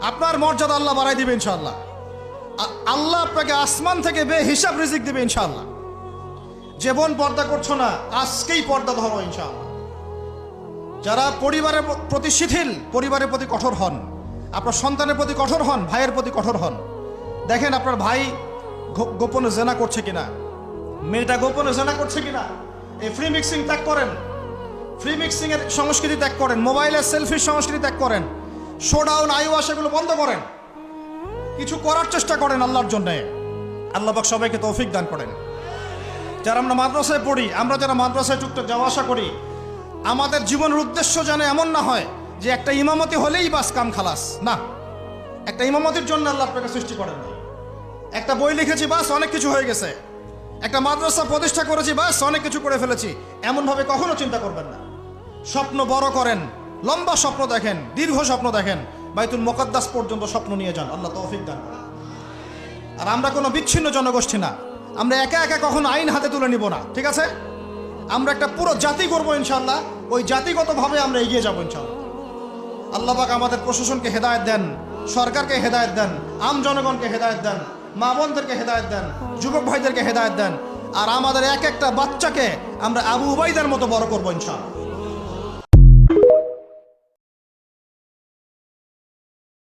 আপনার মর্যাদা আল্লাহ বাড়াই দিবে ইনশাআল্লাহ। আল্লাহ আপনাকে আসমান থেকে বেহিসাব রিজিক দিবে ইনশাআল্লাহ। যে বোন পর্দা করছো না, আজকেই পর্দা ধরো ইনশাআল্লাহ। যারা পরিবারের প্রতি শিথিল, পরিবারের প্রতি কঠোর হন, আপনার সন্তানের প্রতি কঠোর হন, ভাইয়ের প্রতি কঠোর হন। দেখেন আপনার ভাই গোপনে জেনা করছে কিনা, মেয়েটা গোপনে জেনা করছে কিনা। এই ফ্রি মিক্সিং ত্যাগ করেন, ফ্রি মিক্সিং এর সংস্কৃতি ত্যাগ করেন, মোবাইলের সেলফির সংস্কৃতি ত্যাগ করেন, শোডাউন আইওয়াশ এগুলো বন্ধ করেন, কিছু করার চেষ্টা করেন আল্লাহর জন্যে। আল্লাহ পাক সবাইকে তৌফিক দান করেন। যারা আমরা মাদ্রাসায় পড়ি, আমরা যারা মাদ্রাসায় টুকটাক যাওয়া আসা করি, আমাদের জীবনের উদ্দেশ্য যেন এমন না হয় যে একটা ইমামতি হলেই বাস কাম খালাস। না, একটা ইমামতির জন্য আল্লাহ আপনাকে সৃষ্টি করেন না। একটা বই লিখেছি বাস অনেক কিছু হয়ে গেছে, একটা মাদ্রাসা প্রতিষ্ঠা করেছি বাস অনেক কিছু করে ফেলেছি, এমনভাবে কখনো চিন্তা করবেন না। স্বপ্ন বড় করেন, লম্বা স্বপ্ন দেখেন, দীর্ঘ স্বপ্ন দেখেন, বাইতুল মুকাদ্দাস পর্যন্ত স্বপ্ন নিয়ে যান। আল্লাহ তৌফিক দান করেন। আর আমরা কোনো বিচ্ছিন্ন জনগোষ্ঠী না, আমরা একা একা কখনো আইন হাতে তুলে নিব না, ঠিক আছে? আমরা একটা পুরো জাতি করবো ইনশাআল্লাহ, ওই জাতিগতভাবে আমরা এগিয়ে যাবো ইনশাআল্লাহ। আল্লাহ পাক আমাদের প্রশাসনকে হেদায়েত দেন, সরকারকে হেদায়েত দেন, আম জনগণকে হেদায়েত দেন, মা বোনদেরকে হেদায়েত দেন, যুবক ভাইদেরকে হেদায়েত দেন। আর আমাদের এক একটা বাচ্চাকে আমরা আবু উবাইদার মতো বড় করবো ইনশাআল্লাহ।